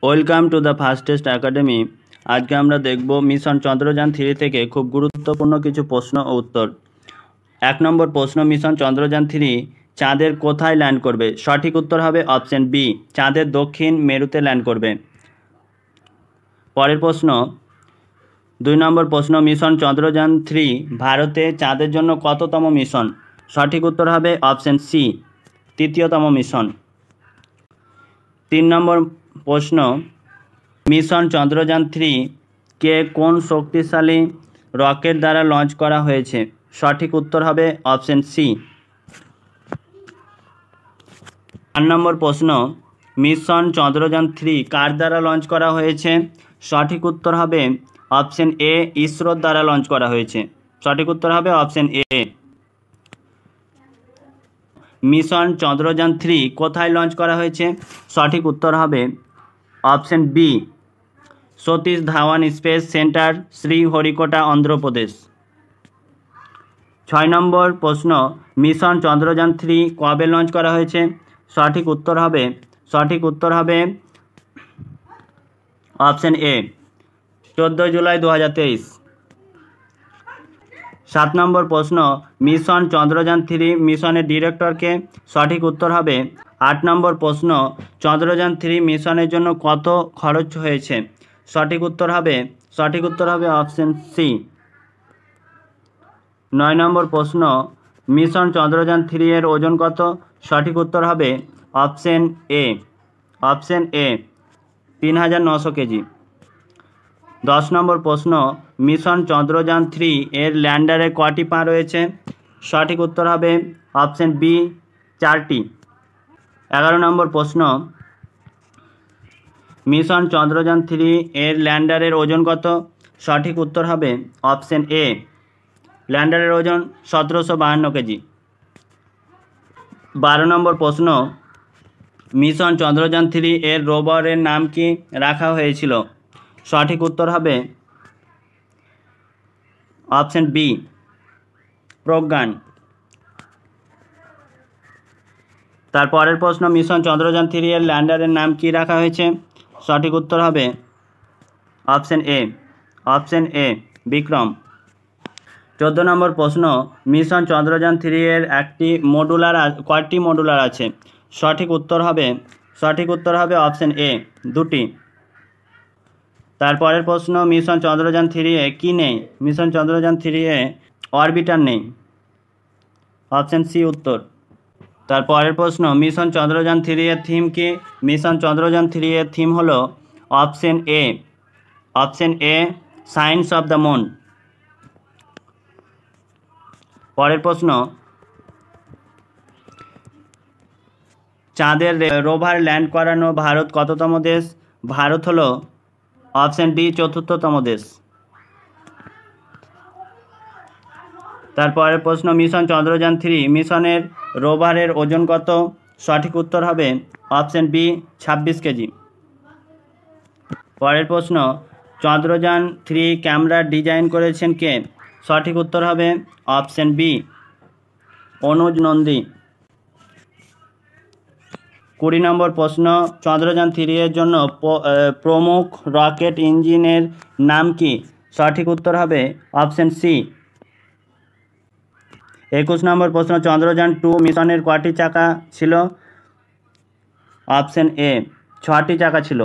Welcome to the fastest academy. আজকে আমরা দেখব মিশন চন্দ্রযান 3 থেকে খুব গুরুত্বপূর্ণ কিছু প্রশ্ন ও উত্তর। 1 নম্বর প্রশ্ন, মিশন চন্দ্রযান 3 চাঁদের কোথায় ল্যান্ড করবে? সঠিক উত্তর হবে অপশন বি, চাঁদের দক্ষিণ মেরুতে ল্যান্ড করবে। পরের প্রশ্ন, 2 নম্বর প্রশ্ন, মিশন চন্দ্রযান 3 ভারতে চাঁদের জন্য কততম মিশন? সঠিক উত্তর হবে অপশন সি, তৃতীয়তম মিশন। 3 নম্বর প্রশ্ন, মিশন চন্দ্রযান 3 কে কোন শক্তিশালী রকেট দ্বারা লঞ্চ করা হয়েছে? সঠিক উত্তর হবে অপশন সি। 4 নম্বর প্রশ্ন, মিশন চন্দ্রযান 3 কার দ্বারা লঞ্চ করা হয়েছে? সঠিক উত্তর হবে অপশন এ, ইসরোর দ্বারা লঞ্চ করা হয়েছে। সঠিক উত্তর হবে অপশন এ। মিশন চন্দ্রযান 3 কোথায় লঞ্চ করা হয়েছে? সঠিক উত্তর হবে option B, Satish Dhawan space centre, Sriharikota, Andhra Pradesh. 6 নম্বর প্রশ্ন, মিশন চন্দ্রযান 3 কবে লঞ্চ করা হয়েছে? সঠিক উত্তর হবে অপশন এ, 14 জুলাই 2023। 7 নম্বর প্রশ্ন, মিশন চন্দ্রযান 3 মিশনের ডিরেক্টরকে? সঠিক উত্তর হবে 8 নম্বর প্রশ্ন, চন্দ্রযান 3 মিশনের জন্য কত খরচ হয়েছে? সঠিক উত্তর হবে অপশন সি। 9 নম্বর প্রশ্ন, মিশন চন্দ্রযান 3 এর ওজন কত? সঠিক উত্তর হবে অপশন এ 3900 কেজি। 10 নম্বর প্রশ্ন, মিশন চন্দ্রযান 3 এর ল্যান্ডারে কটি পা রয়েছে? সঠিক উত্তর হবে অপশন বি, 4টি। 11 নম্বর প্রশ্ন, মিশন চন্দ্রযান 3 এর ল্যান্ডারের ওজন কত? সঠিক উত্তর হবে অপশন এ, ল্যান্ডারের ওজন 1752 কেজি। 12 নম্বর প্রশ্ন, মিশন চন্দ্রযান 3 এর রোভারের নাম কি রাখা হয়েছিল? সঠিক উত্তর হবে অপশন বি, প্রজ্ঞান। তারপরের প্রশ্ন, মিশন চন্দ্রযান 3 এর ল্যান্ডারের নাম কি রাখা হয়েছে? সঠিক উত্তর হবে অপশন এ, বিক্রম। 14 নম্বর প্রশ্ন, মিশন চন্দ্রযান 3 এর কয়টি মডুলার আছে? সঠিক উত্তর হবে অপশন এ, 2টি। তারপরের প্রশ্ন, মিশন চন্দ্রযান 3 এ কি নেই? মিশন চন্দ্রযান 3 এ অরবিটার নেই। অপশন সি উত্তর। তারপরের প্রশ্ন, মিশন চন্দ্রযান 3 এর থিম কি? মিশন চন্দ্রযান 3 এর থিম হলো option A, science of the moon. পরের প্রশ্ন, চাঁদের রোভার ল্যান্ড করানো ভারত কততম দেশ? ভারত হলো অপশন ডি, 4র্থতম দেশ। তারপরের প্রশ্ন, মিশন চন্দ্রযান 3 মিশনের রোভারের ওজন কত? সঠিক উত্তর হবে অপশন বি, 26 কেজি। পরের প্রশ্ন, চন্দ্রযান 3 ক্যামেরা ডিজাইন করেছেন কে? সঠিক উত্তর হবে অপশন বি, অনুজ নন্দী। 20 নম্বর প্রশ্ন, চন্দ্রযান 3 এর জন্য প্রমুখ রকেট ইঞ্জিনের নাম কি? সঠিক উত্তর হবে অপশন সি। 21 নম্বর প্রশ্ন, চন্দ্রযান 2 মিশনের কয়টি চাকা ছিল? অপশন এ, 6টি চাকা ছিল।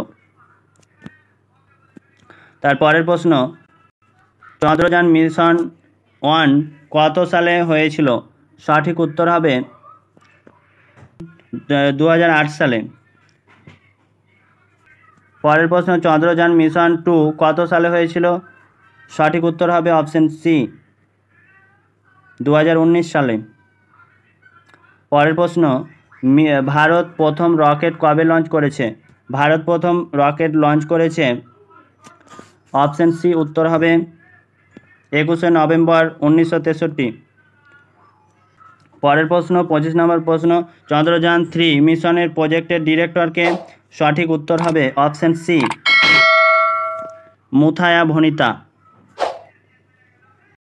তারপরের প্রশ্ন, চন্দ্রযান মিশন 1 কত সালে হয়েছিল? সঠিক উত্তর হবে 2008 সালে। পরের প্রশ্ন, চন্দ্রযান মিশন 2 কত সালে হয়েছিল? সঠিক উত্তর হবে অপশন সি, 2019 সালে। পরের প্রশ্ন, ভারত প্রথম রকেট কবে লঞ্চ করেছে? ভারত প্রথম রকেট লঞ্চ করেছে অপশন সি, উত্তর হবে 21শে নভেম্বর 1963। পরের প্রশ্ন, 25 নম্বর প্রশ্ন, চন্দ্রযান 3 মিশনের প্রজেক্টের ডিরেক্টরকে? সঠিক উত্তর হবে অপশন সি, মুথায়া ভনিতা।